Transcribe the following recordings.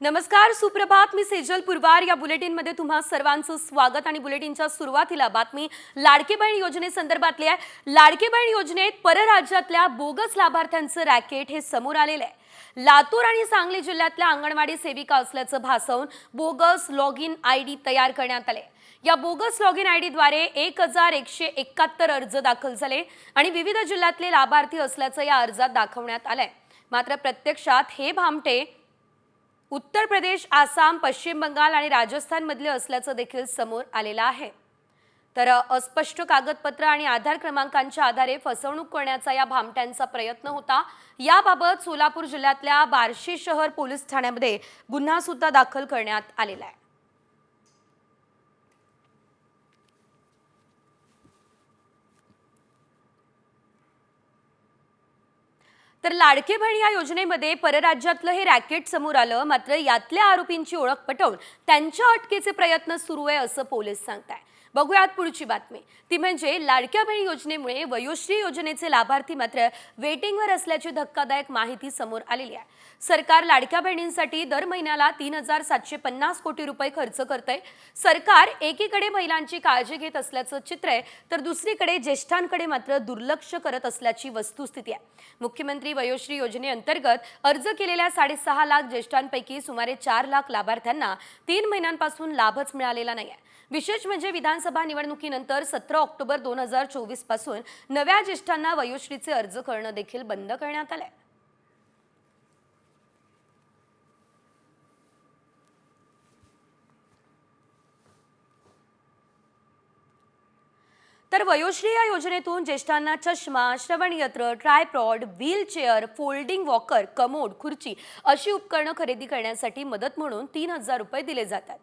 नमस्कार, सुप्रभात. मी सेजल पुरवार. या बुलेटिनमध्ये तुम्हा सर्वांचं स्वागत आणि बुलेटिनच्या सुरुवातीला बातमी लाडकी बहीण योजनेसंदर्भातली आहे. लाडकी बहीण योजनेत परराज्यातल्या बोगस लाभार्थ्यांचं रॅकेट हे समोर आलेलं आहे. लातूर आणि सांगली जिल्ह्यातल्या अंगणवाडी सेविका असल्याचं भासवून बोगस लॉग इन आयडी तयार करण्यात आले. या बोगस लॉग इन आयडीद्वारे 1171 अर्ज दाखल झाले आणि विविध जिल्ह्यातले लाभार्थी असल्याचं या अर्जात दाखवण्यात आलंय. मात्र प्रत्यक्षात हे भामटे उत्तर प्रदेश, आसाम, पश्चिम बंगाल आणि राजस्थान मधले असल्याचं देखील समोर आलेलं आहे. तर अस्पष्ट कागदपत्र आणि आधार क्रमांकांच्या आधारे फसवणूक करण्याचा या भामट्यांचा प्रयत्न होता. याबाबत सोलापूर जिल्ह्यातल्या बार्शी शहर पोलीस ठाण्यामध्ये गुन्हा सुद्धा दाखल करण्यात आलेला आहे. तर लाडकी बहीण या योजनेमध्ये परराज्यातलं हे रॅकेट समोर आलं. मात्र यातल्या आरोपींची ओळख पटवून त्यांच्या अटकेचे प्रयत्न सुरू आहे असं पोलीस सांगताय. बघूयात पुढची बातमी. ती म्हणजे लाडक्या बहीण योजनेमुळे वयोश्री योजनेचे लाभार्थी मात्र वेटिंगवर असल्याची धक्कादायक माहिती समोर आलेली आहे. सरकार लाडक्या बहिणींसाठी दर महिन्याला 3750 कोटी रुपये खर्च करतंय. सरकार एकीकडे महिलांची काळजी घेत असल्याचं चित्र आहे, तर दुसरीकडे ज्येष्ठांकडे मात्र दुर्लक्ष करत असल्याची वस्तुस्थिती आहे. मुख्यमंत्री वयोश्री योजनेअंतर्गत अर्ज केलेल्या 6.5 लाख ज्येष्ठांपैकी सुमारे 4 लाख लाभार्थ्यांना 3 महिन्यांपासून लाभच मिळालेला नाही आहे. विशेष म्हणजे विधानसभा निवडणुकीनंतर 17 ऑक्टोबर 2024 पासून नव्या ज्येष्ठांना वयोश्रीचे अर्ज करणं देखील बंद करण्यात आलंय. तर वयोश्री या योजनेतून ज्येष्ठांना चष्मा, श्रवणयंत्र, tripod, wheelchair, folding walker, commode, खुर्ची अशी उपकरणं खरेदी करण्यासाठी मदत म्हणून 3000 रुपये दिले जातात.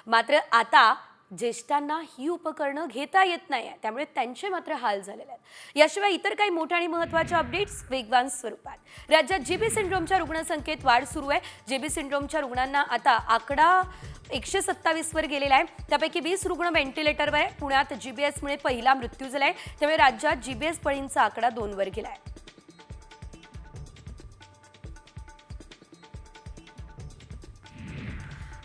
मात्र आता ज्येष्ठांना ही उपकरणं घेता येत नाही, त्यामुळे त्यांचे मात्र हाल झालेले आहेत. याशिवाय इतर काही मोठ्या आणि महत्त्वाच्या अपडेट्स वेगवान स्वरूपात. राज्यात जीबी सिंड्रोमच्या रुग्णसंख्येत वाढ सुरू आहे. जीबी सिंड्रोमच्या रुग्णांना आता आकडा 127 वर गेलेला आहे. त्यापैकी 20 रुग्ण व्हेंटिलेटरवर आहे. पुण्यात जीबीएसमुळे पहिला मृत्यू झालाय, त्यामुळे राज्यात जीबीएस बळींचा आकडा 2 वर गेलाय.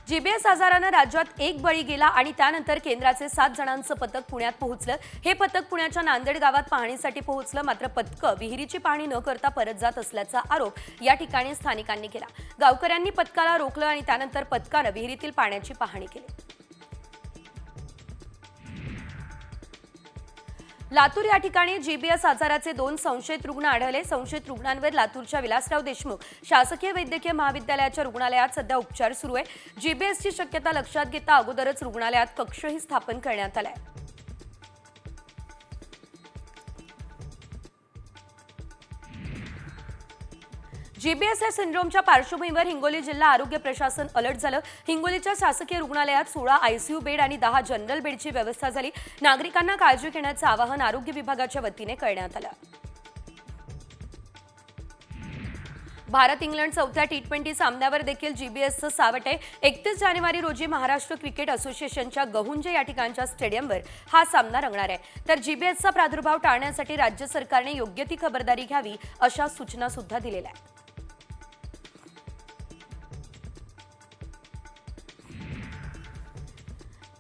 जीबीएस आजारानं राज्यात एक बळी गेला आणि त्यानंतर केंद्राचे 7 जणांचं पथक पुण्यात पोहोचलं. हे पथक पुण्याच्या नांदेड गावात पाहणीसाठी पोहोचलं. मात्र पथकं विहिरीची पाहणी न करता परत जात असल्याचा आरोप या ठिकाणी स्थानिकांनी केला. गावकऱ्यांनी पथकाला रोखलं आणि त्यानंतर पथकानं विहिरीतील पाण्याची पाहणी केली. लातूर या ठिकाणी जीबीएस आजाराचे 2 संशयित रुग्ण आढळले. संशयित रुग्णांवर लातूरच्या विलासराव देशमुख शासकीय वैद्यकीय महाविद्यालयाच्या रुग्णालयात सध्या उपचार सुरू आहे. जीबीएसची शक्यता लक्षात घेता अगोदरच रुग्णालयात कक्षही स्थापन करण्यात आलाय. जीबीएस या सिंड्रोमच्या पार्श्वभूमीवर हिंगोली जिल्हा आरोग्य प्रशासन अलर्ट झालं. हिंगोलीच्या शासकीय रुग्णालयात 16 आयसीयू बेड आणि 10 जनरल बेडची व्यवस्था झाली. नागरिकांना काळजी घेण्याचं आवाहन आरोग्य विभागाच्या वतीने करण्यात आलं. भारत इंग्लंड 4थ्या T20 सामन्यावर देखील जीबीएसचं सावट आहे. 31 जानेवारी रोजी महाराष्ट्र क्रिकेट असोसिएशनच्या गहुंजे या ठिकाणच्या स्टेडियमवर हा सामना रंगणार आहे. तर जीबीएसचा प्रादुर्भाव टाळण्यासाठी राज्य सरकारने योग्य ती खबरदारी घ्यावी अशा सूचना सुद्धा दिलेल्या आहेत.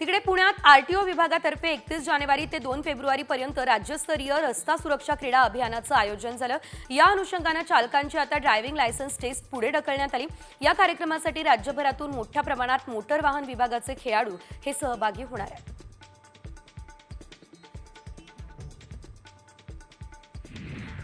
तिकडे पुण्यात आरटीओ विभागातर्फे 31 जानेवारी ते 2 फेब्रुवारी पर्यंत राज्यस्तरीय रस्ता सुरक्षा क्रीडा अभियानाचं आयोजन झालं. या अनुषंगाने चालकांची आता ड्रायव्हिंग लायसन्स टेस्ट पुढे ढकलण्यात आली. या कार्यक्रमासाठी राज्यभरातून मोठ्या प्रमाणात मोटर वाहन विभागाचे खेळाडू हे सहभागी होणार आहेत.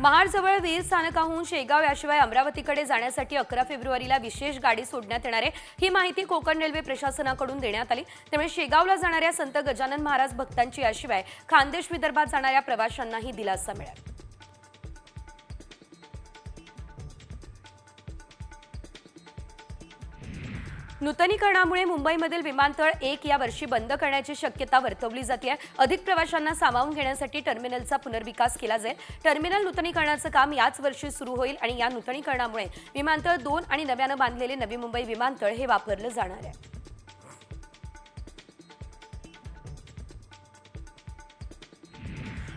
महाडजवळ वीर स्थानकाहून शेगाव याशिवाय अमरावतीकडे जाण्यासाठी 11 फेब्रुवारीला विशेष गाडी सोडण्यात येणार आहे. ही माहिती कोकण रेल्वे प्रशासनाकडून देण्यात आली. त्यामुळे शेगावला जाणाऱ्या संत गजानन महाराज भक्तांची याशिवाय खानदेश विदर्भात जाणाऱ्या प्रवाशांनाही दिलासा मिळेल. नूतनीकरणामुळे मुंबईमधील विमानतळ 1 या वर्षी बंद करण्याची शक्यता वर्तवली जाते. अधिक प्रवाशांना सामावून घेण्यासाठी टर्मिनलचा पुनर्विकास केला जाईल. टर्मिनल नूतनीकरणाचं काम याच वर्षी सुरू होईल आणि या नूतनीकरणामुळे विमानतळ 2 आणि नव्यानं बांधलेले नवी मुंबई विमानतळ हे वापरलं जाणार आहे.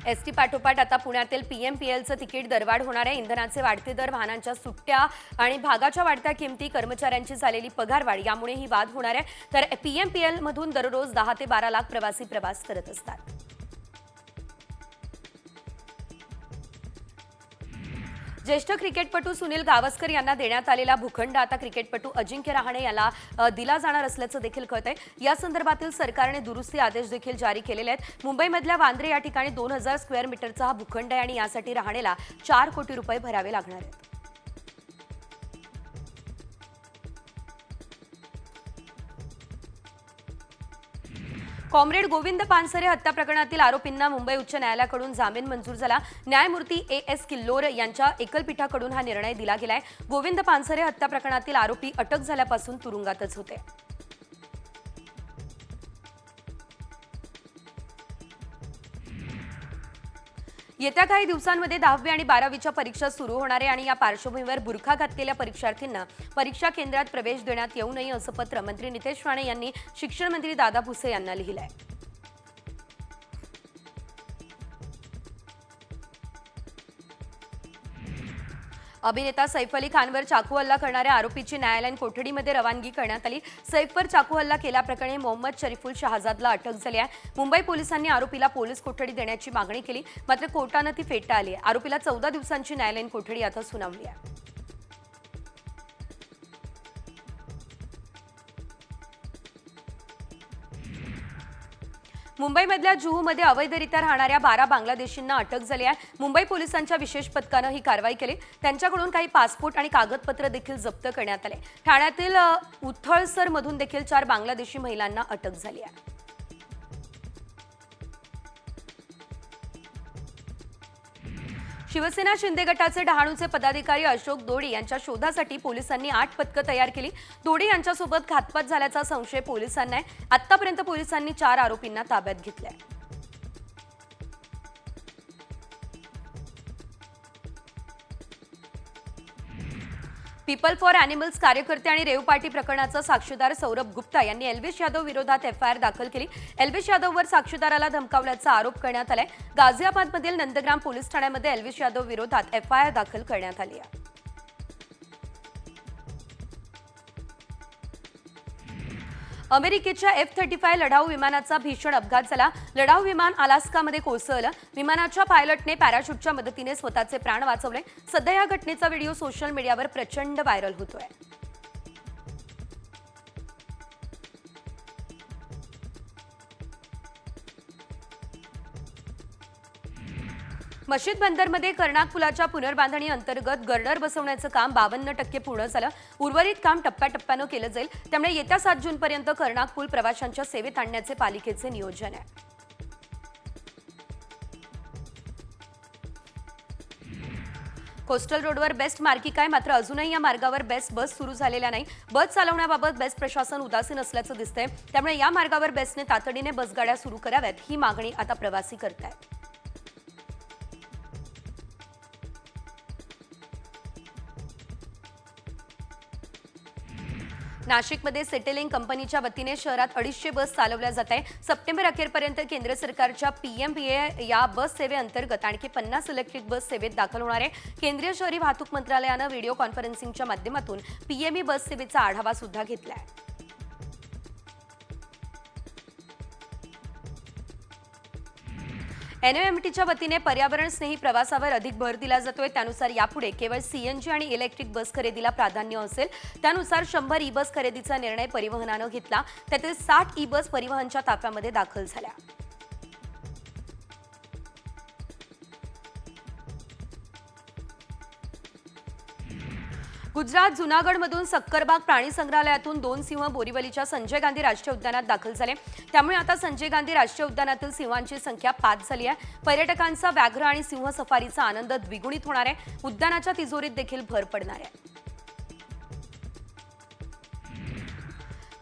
एसटी पाठोपाठ आता पुण्यातील पीएमपीएलचं तिकीट दरवाढ होणार आहे. इंधनाचे वाढते दर, वाहनांच्या सुट्ट्या आणि भागाच्या वाढत्या किमती, कर्मचाऱ्यांची झालेली पगारवाढ यामुळे ही वाढ होणार आहे. तर पीएमपीएल मधून दररोज 10 ते 12 लाख प्रवासी प्रवास करत असतात. ज्येष्ठ क्रिकेटपटू सुनील गावस्कर यांना देण्यात आलेला भूखंड आता क्रिकेटपटू अजिंक्य रहाणे याला दिला जाणार असल्याचं देखील कळतंय. या संदर्भातील सरकारने दुरुस्ती आदेश देखील जारी केलेले आहेत. मुंबईमधल्या वांद्रे या ठिकाणी 2000 स्क्वेअर मीटरचा हा भूखंड आहे आणि यासाठी रहाणेला 4 कोटी रुपये भरावे लागणार आहेत. कॉम्रेड गोविंद पानसरे हत्या प्रकरणातील आरोपींना मुंबई उच्च न्यायालयाकडून जामीन मंजूर झाला. न्यायमूर्ती एस किल्लोर यांच्या एकलपीठाकडून हा निर्णय दिला गेलाय. गोविंद पानसरे हत्या प्रकरणातील आरोपी अटक झाल्यापासून तुरुंगातच होते. येत्या काही दिवसांमध्ये 10वी आणि 12वीच्या परीक्षा सुरू होणार आहे आणि या पार्श्वभूमीवर बुरखा घातलेल्या परीक्षार्थींना परीक्षा केंद्रात प्रवेश देण्यात येऊ नये असं पत्र मंत्री नितेश राणे यांनी शिक्षण मंत्री दादा भुसे यांना लिहिलंय. अभिनेता सैफ अली खानवर चाकू हल्ला करणाऱ्या आरोपीची न्यायालयीन कोठडीमध्ये रवानगी करण्यात आली. सैफवर चाकू हल्ला केल्याप्रकरणी मोहम्मद शरीफुल शहाजादला अटक झाली आहे. मुंबई पोलिसांनी आरोपीला पोलीस कोठडी देण्याची मागणी केली, मात्र कोर्टानं ती फेटाळली आहे. आरोपीला 14 दिवसांची न्यायालयीन कोठडी आता सुनावली आहे. मुंबईमधल्या जुहूमध्ये अवैधरित्या राहणाऱ्या 12 बांगलादेशींना अटक झाली आहे. मुंबई पोलिसांच्या विशेष पथकानं ही कारवाई केली. त्यांच्याकडून काही पासपोर्ट आणि कागदपत्र देखील जप्त करण्यात आले. ठाण्यातील उथळसर मधून देखील 4 बांगलादेशी महिलांना अटक झाली आहे. शिवसेना शिंदे गटाचे डहाणूचे पदाधिकारी अशोक दोडी यांच्या शोधासाठी पोलिसांनी 8 पथकं तयार केली. दोडी यांच्यासोबत घातपात झाल्याचा संशय पोलिसांना आहे. आतापर्यंत पोलिसांनी 4 आरोपींना ताब्यात घेतलंय. पीपल फॉर अॅनिमल्स कार्यकर्ते आणि रेव पार्टी प्रकरणाचा साक्षीदार सौरभ गुप्ता यांनी एल्विश यादव विरोधात एफआयआर दाखल केली. एल्विश यादववर साक्षीदाराला धमकावल्याचा आरोप करण्यात आलाय. गाझियाबादमधील नंदग्राम पोलीस ठाण्यामध्ये एल्विश यादव विरोधात एफआयआर दाखल करण्यात आली आहे. अमेरिकेच्या F-35 लढाऊ विमानाचा भीषण अपघात झाला. लढाऊ विमान अलास्कामध्ये कोसळलं. विमानाच्या पायलटने पॅराशूटच्या मदतीने स्वतःचे प्राण वाचवले. सध्या या घटनेचा व्हिडिओ सोशल मीडियावर प्रचंड व्हायरल होतोय. मशीद बंदरमध्ये कर्नाक पुलाच्या पुनर्बांधणी अंतर्गत गर्डर बसवण्याचं काम 52% पूर्ण झालं. उर्वरित काम टप्प्याटप्प्यानं केलं जाईल. त्यामुळे येत्या 7 जूनपर्यंत कर्नाक पूल प्रवाशांच्या सेवेत आणण्याचे पालिकेचे नियोजन आहे. कोस्टल रोडवर बेस्ट मार्गिका आहे, मात्र अजूनही या मार्गावर बेस्ट बस सुरू झालेल्या नाही. बस चालवण्याबाबत बेस्ट प्रशासन उदासीन असल्याचं दिसतंय. त्यामुळे या मार्गावर बेस्टने तातडीने बसगाड्या सुरू कराव्यात, ही मागणी आता प्रवासी करतायत. नाशिकमध्ये सेटेलिंग कंपनीच्या वतीने शहरात 250 बस चालवल्या जात आहे. सप्टेंबर अखेरपर्यंत केंद्र सरकारच्या पीएमपीए या बस सेवेअंतर्गत आणखी 50 इलेक्ट्रिक बस सेवेत दाखल होणार आहे. केंद्रीय शहरी वाहतूक मंत्रालयानं व्हिडिओ कॉन्फरन्सिंगच्या माध्यमातून पीएमई बस सेवेचा आढावा सुद्धा घेतला आहे. एनएमएमटीच्या वतीने पर्यावरण स्नेही प्रवासावर अधिक भर दिला जातोय. त्यानुसार यापुढे केवळ सीएनजी आणि इलेक्ट्रिक बस खरेदीला प्राधान्य असेल. त्यानुसार 100 ई बस खरेदीचा निर्णय परिवहनानं घेतला. त्यातील 60 ई बस परिवहनच्या ताफ्यामध्ये दाखल झाल्या. गुजरात जुनागडमधून सक्करबाग प्राणी संग्रहालयातून 2 सिंह बोरीवलीच्या संजय गांधी राष्ट्रीय उद्यानात दाखल झाले. त्यामुळे आता संजय गांधी राष्ट्रीय उद्यानातील सिंहांची संख्या 5 झाली आहे. पर्यटकांचा व्याघ्र आणि सिंह सफारीचा आनंद द्विगुणित होणार आहे. उद्यानाच्या तिजोरीत देखील भर पडणार आहे.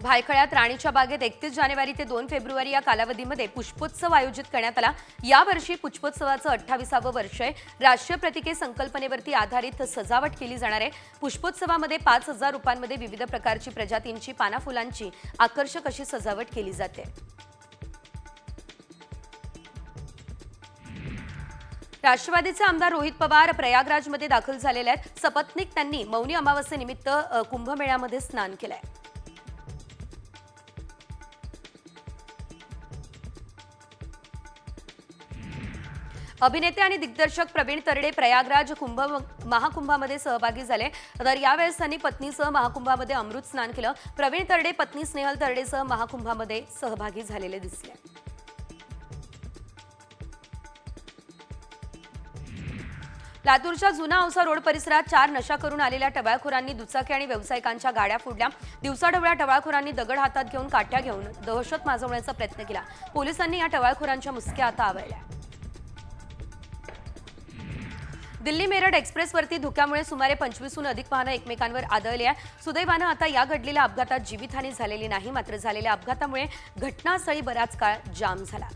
भायखळ्यात राणीच्या बागेत 31 जानेवारी ते 2 फेब्रुवारी या कालावधीमध्ये पुष्पोत्सव आयोजित करण्यात आला. यावर्षी पुष्पोत्सवाचं 28वे वर्ष आहे. राष्ट्रीय प्रतीके संकल्पनेवरती आधारित सजावट केली जाणार आहे. पुष्पोत्सवामध्ये 5000 रुपयांमध्ये विविध प्रकारची प्रजातींची पानाफुलांची आकर्षक अशी सजावट केली जाते. राष्ट्रवादीचे आमदार रोहित पवार प्रयागराजमध्ये दाखल झालेले आहेत। सपत्नीक त्यांनी मौनी अमावस्येनिमित्त कुंभमेळ्यामध्ये स्नान केलंय। अभिनेते आणि दिग्दर्शक प्रवीण तरडे प्रयागराज महाकुंभामध्ये सहभागी झाले। तर यावेळेस त्यांनी पत्नीसह महाकुंभामध्ये अमृत स्नान केलं। प्रवीण तरडे पत्नी स्नेहल तरडेसह महाकुंभामध्ये सहभागी झालेले दिसले। लातूरच्या जुना औसा रोड परिसरात 4 नशा करून आलेल्या टवाळखोरांनी दुचाकी आणि व्यावसायिकांच्या गाड्या फोडल्या। दिवसाढवळ्या टवाळखोरांनी दगड हातात घेऊन काठ्या घेऊन दहशत माजवण्याचा प्रयत्न केला। पोलिसांनी या टवाळखोरांच्या मुसक्या आता आवळल्या। दिल्ली मेरठ एक्सप्रेसवरती धुक्यामुळे सुमारे 25हून अधिक वाहनं एकमेकांवर आदळली आहेत। सुदैवानं आता या घडलेल्या अपघातात जीवितहानी झालेली नाही, मात्र झालेल्या अपघातामुळे घटनास्थळी बराच काळ जाम झाला।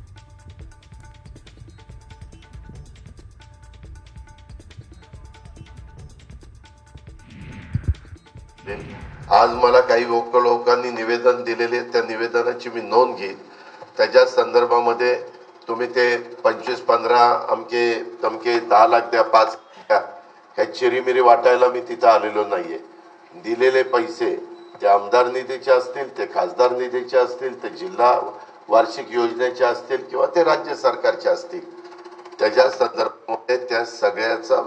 आज मला काही लोकांनी निवेदन दिलेले, त्या निवेदनाची मी नोंद घेईन। त्याच्या संदर्भामध्ये तुम्ही ते 25-15 अमके तमके 10 लाख द्या 5 द्या ह्या चिरीमिरी वाटायला मी तिथं आलेलो नाहीये। दिलेले पैसे ते आमदार निधीचे असतील, ते खासदार निधीचे असतील, ते जिल्हा वार्षिक योजनेचे असतील किंवा ते राज्य सरकारचे असतील, त्याच्या संदर्भामध्ये त्या सगळ्याचा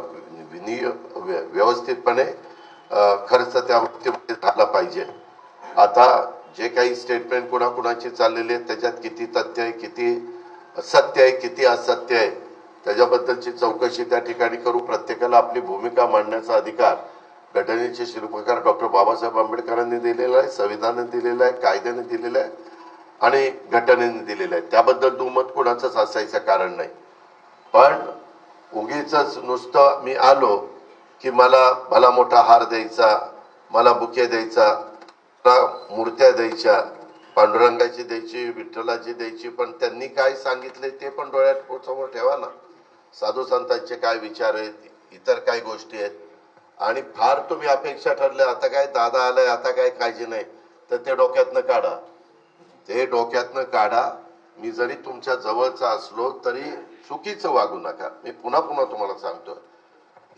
व्यवस्थितपणे खर्च त्या बाबतीमध्ये झाला पाहिजे। आता जे काही स्टेटमेंट कुणाकुणाची चाललेली आहे त्याच्यात किती तथ्य आहे, किती सत्य आहे, किती असत्य आहे, त्याच्याबद्दलची चौकशी त्या ठिकाणी करू। प्रत्येकाला आपली भूमिका मांडण्याचा अधिकार घटनेचे शिल्पकार डॉक्टर बाबासाहेब आंबेडकरांनी दिलेला आहे, संविधानाने दिलेला आहे, कायद्याने दिलेला आहे आणि घटनेने दिलेला आहे। त्याबद्दल दुमत कुणाचंच असायचं कारण नाही। पण उगीच नुसतं मी आलो की मला भला मोठा हार द्यायचा, मला बुके द्यायचा, मूर्त्या द्यायच्या, पांडुरंगाची द्यायची, विठ्ठलाची द्यायची, पण त्यांनी काय सांगितले ते पण डोळ्यात समोर ठेवा ना। साधू संतांचे काय विचार आहेत, इतर काय गोष्टी आहेत, आणि फार तुम्ही अपेक्षा ठरल्या आता काय दादा आलाय आता काय काळजी नाही, तर ते डोक्यातनं काढा, ते डोक्यातनं काढा। मी जरी तुमच्या जवळचा असलो तरी चुकीचं वागू नका। मी पुन्हा पुन्हा तुम्हाला सांगतोय,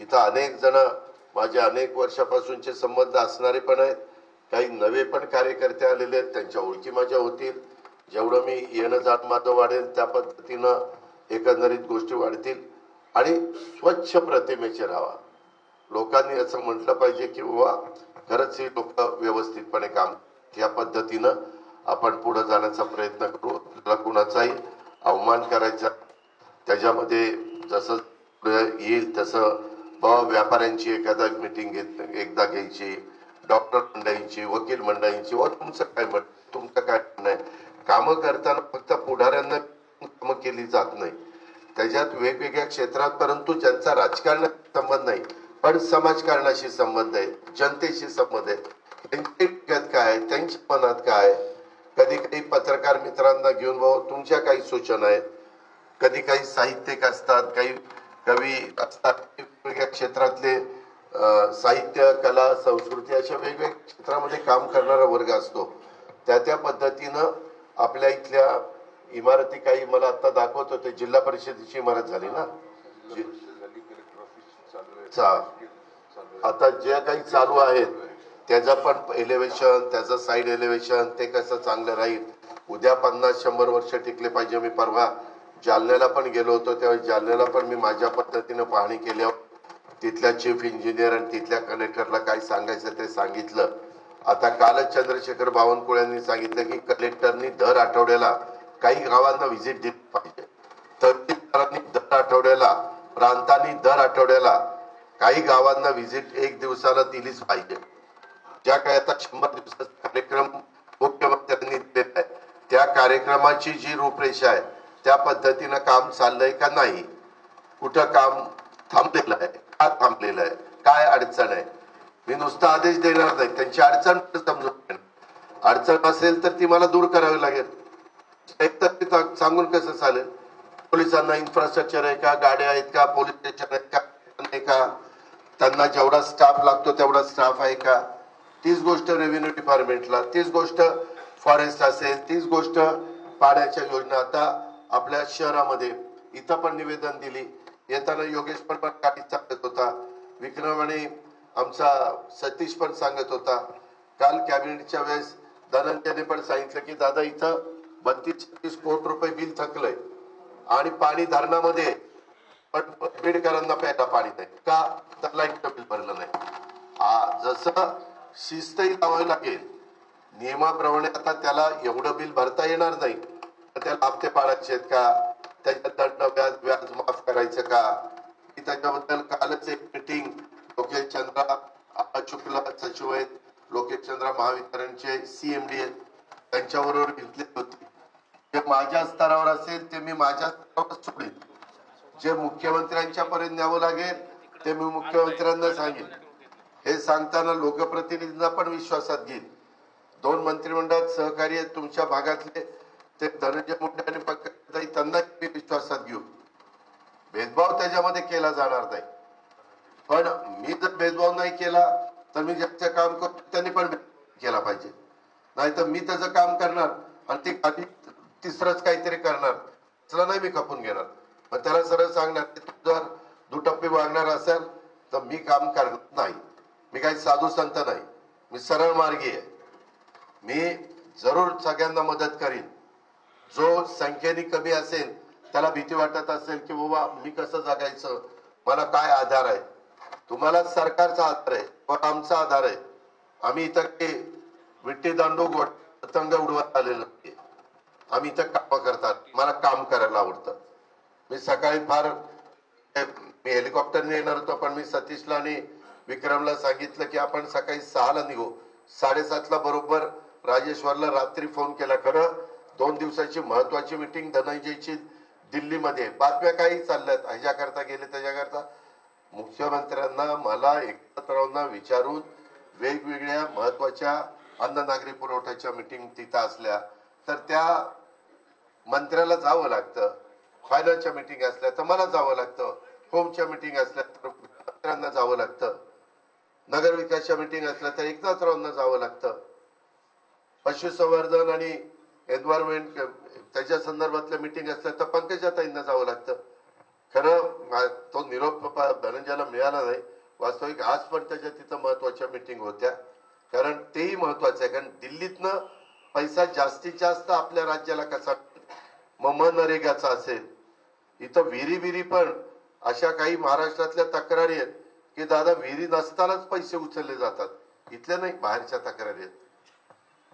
इथं अनेक जण माझे अनेक वर्षापासूनचे संबंध असणारे पण आहेत, काही नवे पण कार्यकर्ते आलेले आहेत, त्यांच्या ओळखी माझ्या होतील। जेवढं मी येणं जात माझं वाढेल त्या पद्धतीनं एकंदरीत गोष्टी वाढतील आणि स्वच्छ प्रतिमेचे राहा। लोकांनी असं म्हटलं पाहिजे की बाबा खरंच ही लोक व्यवस्थितपणे काम, या पद्धतीनं आपण पुढे जाण्याचा प्रयत्न करू। आपल्याला कुणाचाही अवमान करायचा, त्याच्यामध्ये जसं येईल तसं व्यापाऱ्यांची एखादा मीटिंग एकदा घ्यायची, डॉक्टर मंडळींची, वकील मंडळींची, व तुमचं काय नाही। कामं करताना फक्त पुढाऱ्यांना कामं केली जात नाही, त्याच्यात वेगवेगळ्या क्षेत्रात, परंतु ज्यांचा राजकारणाशी संबंध नाही पण समाजकारणाशी संबंध आहे, जनतेशी संबंध आहे, त्यांच्या डोक्यात काय, त्यांच्या मनात काय, कधी काही पत्रकार मित्रांना घेऊन तुमच्या काही सूचना आहेत, कधी काही साहित्यिक असतात, काही कवी असतात, वेगवेगळ्या क्षेत्रातले साहित्य, कला, संस्कृती अशा वेगवेगळ्या क्षेत्रामध्ये काम करणारा वर्ग असतो। त्या पद्धतीनं आपल्या इथल्या इमारती काही मला आता दाखवत होते, जिल्हा परिषदेची इमारत झाली ना, आता जे काही चालू आहेत त्याचं पण एलिव्हेशन, त्याचं साईड एलिव्हेशन ते कसं चांगलं राहील, उद्या 50-100 वर्ष टिकले पाहिजे। मी परवा जालन्याला पण गेलो होतो, त्यावेळी जालन्याला पण मी माझ्या पद्धतीनं पाहणी केल्यावर तिथल्या चीफ इंजिनियर आणि तिथल्या कलेक्टरला काय सांगायचं ते सांगितलं। आता कालच चंद्रशेखर बावनकुळेंनी सांगितलं की कलेक्टरनी दर आठवड्याला काही गावांना व्हिजिट दिली पाहिजे, तहसीलदारांनी दर आठवड्याला, प्रांतांनी दर आठवड्याला काही गावांना व्हिजिट 1 दिवसाला दिलीच पाहिजे। ज्या काही आता 100 दिवसाचा कार्यक्रम मुख्यमंत्र्यांनी दिलेला आहे, त्या कार्यक्रमाची जी रूपरेषा आहे त्या पद्धतीनं काम चाललंय का नाही, कुठं काम थांबलेलं आहे, का थांबलेलं आहे, काय अडचण आहे। मी नुसता आदेश देणार नाही, त्यांची अडचण समजून घेणार, अडचण असेल तर ती मला दूर करावी लागेल। एकतर सांगून कसं चालेल, पोलिसांना इन्फ्रास्ट्रक्चर आहे का, गाड्या आहेत का, पोलीस स्टेशन आहेत का, नाही का, त्यांना जेवढा स्टाफ लागतो तेवढा स्टाफ आहे का, तीच गोष्ट रेव्हेन्यू डिपार्टमेंटला, तीच गोष्ट फॉरेस्ट असेल, तीच गोष्ट पाण्याच्या योजना। आता आपल्या शहरामध्ये इथं पण निवेदन दिली येताना योगेश पण गाडी सांगत होता, विक्रम आणि आमचा सतीश पण सांगत होता. काल कॅबिनेटच्या वेळेस धनंजयने पण सांगितलं की दादा इथं 32-36 कोटी रुपये बिल थकलंय आणि पाणी धरणामध्ये पण बीडकरांना प्यायला पाणी नाही का, तर लाईटचं बिल भरलं नाही. जसं शिस्तही लावावी लागेल नियमाप्रमाणे. आता त्याला एवढं बिल भरता येणार नाही, तर त्याला हप्ते पाळायचे आहेत का, त्याच्यात दंड व्याज माफ करायचं का. त्याच्याबद्दल कालच एक मीटिंग लोकेश चंद्रा शुक्ला सचिव आहेत, लोकेश चंद्रा महावितरणचे सीएमडी आहेत, त्यांच्याबरोबर घेतली होती. जे माझ्या स्तरावर असेल ते मी माझ्या स्तरावर सोडेल, जे मुख्यमंत्र्यांच्या पर्यंत न्यावं लागेल ते मी मुख्यमंत्र्यांना सांगेन. हे सांगताना लोकप्रतिनिधींना पण विश्वासात घेईल. 2 मंत्रिमंडळात सहकारी आहेत तुमच्या भागातले, ते धनंजय मुंडे आणि पंकजाताई, त्यांना मी विश्वासात घेऊ. भेदभाव त्याच्यामध्ये केला जाणार नाही, पण मी जर भेदभाव नाही केला तर मी ज्याचं काम करतो त्यांनी पण केला पाहिजे. नाही तर मी त्याचं काम करणार आणि ते खाली तिसरंच काहीतरी करणार, त्याला नाही मी खपून घेणार. मग त्याला सरळ सांगणार की तू जर दुटप्पी वागणार असेल तर मी काम करणार नाही. मी काही साधू संत नाही, मी सरळ मार्गी आहे. मी जरूर सगळ्यांना मदत करीन. जो संख्येने कमी असेल त्याला भीती वाटत असेल की बाबा मी कसं जगायचं, मला काय आधार आहे. तुम्हाला सरकारचा आधार आहे पण आमचा आधार आहे. आम्ही इथं विट्टी दांडू पतंग उडवत आलेलो नाही. आम्ही इथं काम करतात, मला काम करायला आवडतं. मी सकाळी मी हेलिकॉप्टरने येणार होतो, पण मी सतीशला आणि विक्रमला सांगितलं की आपण सकाळी 6ला निघू. 7:30ला बरोबर राजेश्वरला रात्री फोन केला. खरं 2 दिवसाची महत्वाची मीटिंग धनंजयची दिल्लीमध्ये. बातम्या काही चालल्यात, ह्याच्याकरता गेले त्याच्याकरता. मुख्यमंत्र्यांना मला एकत्र विचारून वेगवेगळ्या महत्वाच्या अन्न नागरी पुरवठ्याच्या मीटिंग तिथं असल्या तर त्या मंत्र्याला जावं लागतं. फायनान्सच्या मीटिंग असल्या तर मला जावं लागतं. होमच्या मीटिंग असल्या तर मंत्र्यांना जावं लागतं. नगर विकासच्या मीटिंग असल्या तर एकनाथरावांना जावं लागतं. पशुसंवर्धन आणि एन्व्हायरमेंट त्याच्या संदर्भातल्या मीटिंग असल्या तर पंकजाताईंना जावं लागतं. खरं तो निरोप धनंजयला मिळाला नाही. वास्तविक आज पण त्याच्या तिथं महत्वाच्या मीटिंग होत्या, कारण तेही महत्वाचं आहे. कारण दिल्लीतनं पैसा जास्तीत जास्त आपल्या राज्याला कसा, मग मनरेगाचा असेल, इथं विहिरी पण अशा काही महाराष्ट्रातल्या तक्रारी आहेत की दादा विहिरी नसतानाच पैसे उचलले जातात. इथल्या नाही, बाहेरच्या तक्रारी आहेत.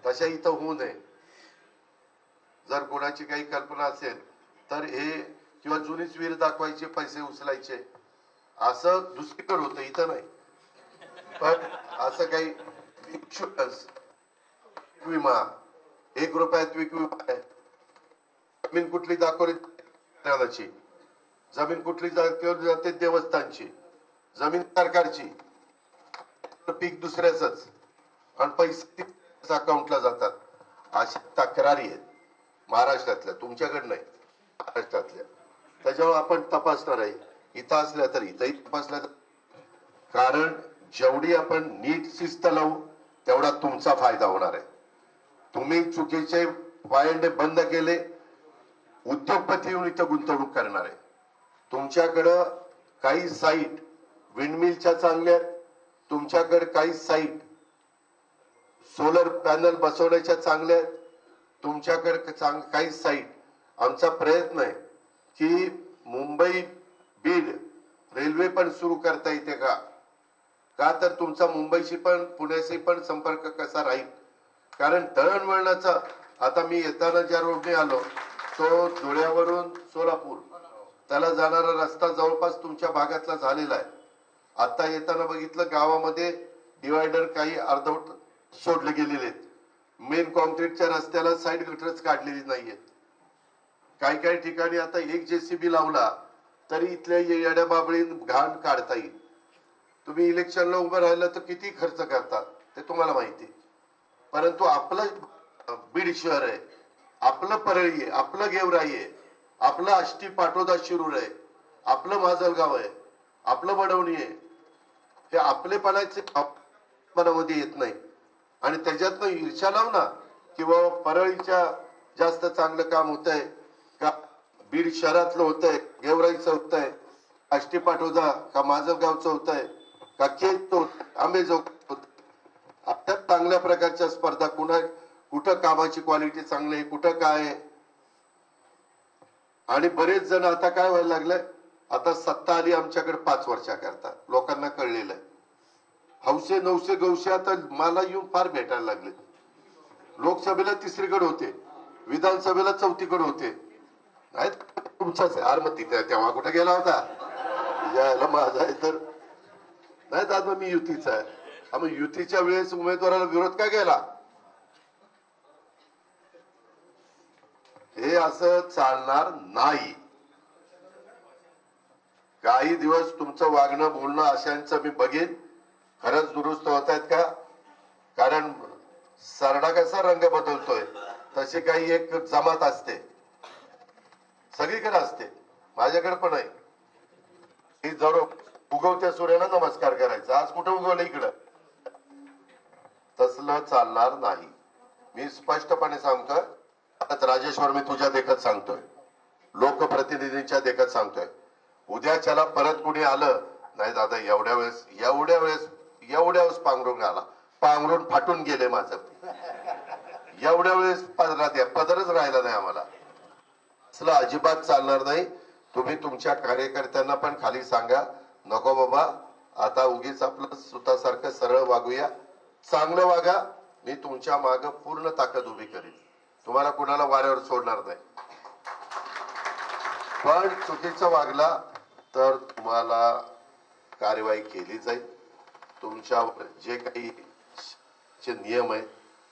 तशा इथं होऊ नये. जर कोणाची काही कल्पना असेल तर हे किंवा जुनीच विहीर दाखवायचे, पैसे उचलायचे, असं दुसरीकडे होतं, इथं नाही. पण असं काही इन्शुरन्स विमा 1 रुपयात विमा आहे. जमीन कुठली दाखवली, जमीन कुठली दाखवली जाते देवस्थानची, जमीन सरकारची, पीक दुसऱ्याच आणि पैसे अकाउंटला जातात. अशा तक्रारी आहेत महाराष्ट्रातल्या, तुमच्याकडे नाही, महाराष्ट्रातल्या. त्याच्यावर आपण तपासणार आहे. इथं असल्या तर इथंही तपासल्या, कारण जेवढी आपण नीट शिस्त लावू तेवढा तुमचा फायदा होणार आहे. तुम्ही चुकीचे वायंडे बंद केले, उद्योगपती येऊन इथं गुंतवणूक करणार आहे. तुमच्याकडं काही साईट विंडमिलच्या चांगल्या, तुमच्याकडे काही साईट सोलर पॅनल बसवण्याच्या चांगल्या, तुमच्याकडे काही साईट. आमचा प्रयत्न आहे की मुंबई बीड रेल्वे पण सुरू करता येते का, तर तुमचा मुंबईशी पण पुण्याशी पण संपर्क कसा राहील. कारण दळणवळणाचा, आता मी येताना ज्या रोडने आलो तो धुळ्यावरून सोलापूर त्याला जाणारा रस्ता जवळपास तुमच्या भागातला झालेला आहे. आता येताना बघितलं गावामध्ये डिवायडर काही अर्धवट सोडले गेलेले आहेत. मेन कॉन्क्रीटच्या रस्त्याला साईड गटरच काढलेली नाहीयेत. काही काही ठिकाणी आता एक जेसीबी लावला तरी इथल्या येड्या बाबळी घाण काढता येईल. तुम्ही इलेक्शनला उभं राहिलं तर किती खर्च करतात ते तुम्हाला माहिती. परंतु आपलं बीड शहर आहे, आपलं परळी आहे, आपलं गेवराई आहे, आपलं आष्टी पाटोदा शिरूर आहे, आपलं माजलगाव आहे, आपलं बडवणी आहे. हे आपलेपणाचे मनामध्ये येत नाही आणि त्याच्यातनं ईर्ष्या लाव ना किंवा परळीच्या जास्त चांगलं काम होत आहे का, बीड शहरातलं होत आहे, गेवराईचं होत आहे, आष्टी पाठवजा का माझं गावचं होतंय का केज आंबेजोगाई होत. आता चांगल्या प्रकारच्या स्पर्धा कुठं कामाची क्वालिटी चांगली आहे, कुठं काय आहे. आणि बरेच जण आता काय व्हायला लागलंय, आता सत्ता आली आमच्याकडे 5 वर्षाकरता. लोकांना कळलेलं आहे. हौसे नवसे गवसे आता मला येऊन फार भेटायला लागले. लोकसभेला 3रीकडे होते, विधानसभेला 4थीकडे होते. नाही तुमचाच आरमती तेव्हा कुठे गेला होता यायला माझा आहे तर नाही दादा मी युतीचा आहे. मग युतीच्या वेळेस उमेदवाराला विरोध का केला? हे असं चालणार नाही. काही दिवस तुमचं वागणं बोलणं अशांचं मी बघेन खरंच दुरुस्त होत आहेत का. कारण सरडा कसा रंग बदलतोय तशी काही एक जमात असते, सगळीकडे असते, माझ्याकडे पण आहे. ही जर उगवत्या सूर्याला नमस्कार करायचा, आज कुठं उगवलं इकडं. तसलं चालणार नाही. मी स्पष्टपणे सांगतोय. आता राजेश्वर मी तुझ्या देखत सांगतोय, लोकप्रतिनिधींच्या देखत सांगतोय. उद्याच्याला परत कुणी आलं नाही दादा एवढ्या वेळेस पांघरून आला, पांघरून फाटून गेले माझं. एवढ्या वेळेस पदरच राहिला नाही आम्हाला. असलं अजिबात चालणार नाही. तुम्ही तुमच्या कार्यकर्त्यांना पण खाली सांगा, नको बाबा आता उगीच आपलं स्वतःसारखं सरळ वागूया, चांगलं वागा. मी तुमच्या माग पूर्ण ताकद उभी करीन, तुम्हाला कुणाला वाऱ्यावर सोडणार नाही. पण चुकीचं वागला तर तुम्हाला कार्यवाही केली जाईल. तुमच्यावर जे काही नियम आहे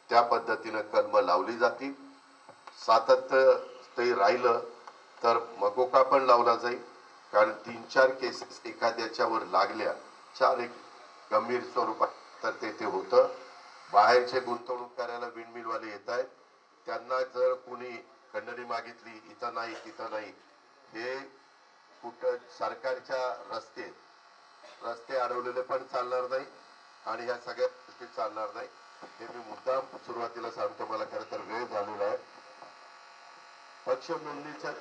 त्या पद्धतीने कलम लावली जातील. सातत्य ते राहिलं तर मकोका पण लावला जाईल. कारण 3-4 केसेस एखाद्याच्यावर लागल्या, 4 एक गंभीर स्वरूपात, तर ते होतं. बाहेरचे गुंतवणूक करायला विंडमिलवाले येत आहेत, त्यांना जर कोणी खंडणी मागितली इथं नाही तिथं नाही, हे कुठं सरकारच्या रस्ते अडवलेले पण चालणार नाही आणि ह्या सगळ्या गोष्टी चालणार नाही. हे मी मुद्दाम सुरुवातीला सांगतो. मला खरं तर वेळ झालेला आहे. पक्ष नोंदणीच्या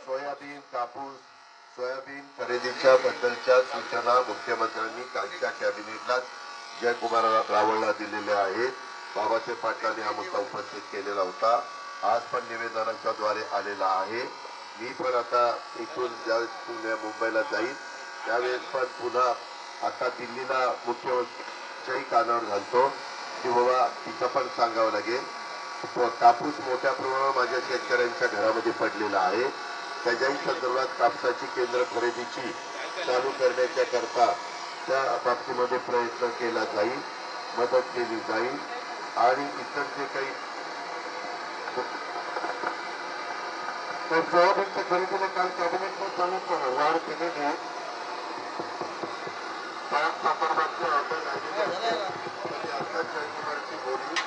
सोयाबीन कापूस सोयाबीन खरेदीच्या बद्दलच्या सूचना मुख्यमंत्र्यांनी कालच्या कॅबिनेटला जयकुमार रावळला दिलेल्या आहेत. बाबासाहेब पाटलांनी हा मुद्दा उपस्थित केलेला होता. आज पण निवेदनाच्या द्वारे आलेला आहे. मी पण आता इथून ज्यावेळेस मुंबईला जाईल त्यावेळेस पण पुन्हा आता दिल्लीला मुख्यमंत्र्याच्याही कानावर घालतो की बाबा तिथं पण सांगावं लागेल. कापूस मोठ्या प्रमाणावर माझ्या शेतकऱ्यांच्या घरामध्ये पडलेला आहे. त्याच्याही संदर्भात कापसाची केंद्र खरेदीची चालू करण्याच्या करता त्या बाबतीमध्ये प्रयत्न केला जाईल, मदत केली जाईल. आणि इतर जे काही सोयाबीनच्या खरेदीला काल कॅबिनेटने चालू वाढ केलेली आहे. त्या संदर्भातची ऑर्डर झालेली आहे. आता जयकुमारची बोली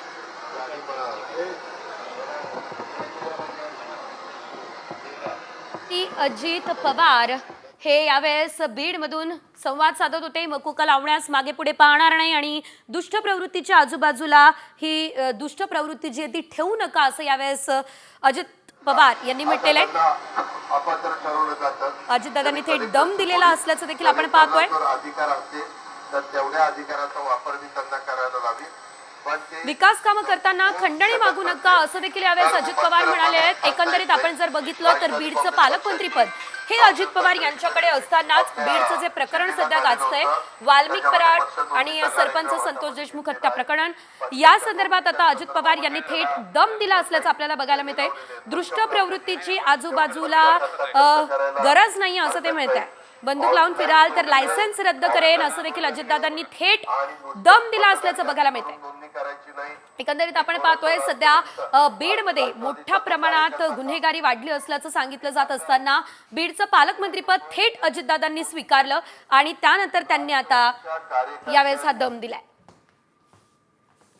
अजित पवार हे यावेळेस बीडमधून संवाद साधत होते. मकोका लावण्यास मागे पुढे पाहणार नाही आणि दुष्ट प्रवृत्तीच्या आजूबाजूला ही दुष्ट प्रवृत्ती जी आहे ती ठेवू नका असं यावेळेस अजित पवार यांनी म्हटलेलं आहे. अजितदादांनी थेट दम दिलेला असल्याचं देखील आपण पाहतोय. अधिकार असते तर तेवढ्या अधिकाराचा वापर मी त्यांना करायला लावी. विकास कामं करताना खंडणी मागू नका असं देखील यावेळेस अजित पवार म्हणाले आहेत. एकंदरीत आपण जर बघितलं तर बीडचं पालकमंत्रीपद हे अजित पवार यांच्याकडे असतानाच बीडचं जे प्रकरण सध्या गाजतंय, वाल्मिक कराड आणि सरपंच संतोष देशमुख हत्या प्रकरण, या संदर्भात आता अजित पवार यांनी थेट दम दिला असल्याचं आपल्याला बघायला मिळतंय. दृष्ट प्रवृत्तीची आजूबाजूला गरज नाही असं ते म्हणत आहे. बंदूक लावून फिराल तर लायसन्स रद्द करेन असं देखील अजितदादांनी थेट दम दिला असल्याचं बघायला मिळतंय. एकंदरीत आपण पाहतोय सध्या बीडमध्ये मोठ्या प्रमाणात गुन्हेगारी वाढली असल्याचं सांगितलं जात असताना बीडचं पालकमंत्रीपद थेट अजितदादांनी स्वीकारलं आणि त्यानंतर त्यांनी आता यावेळेस हा दम दिलाय.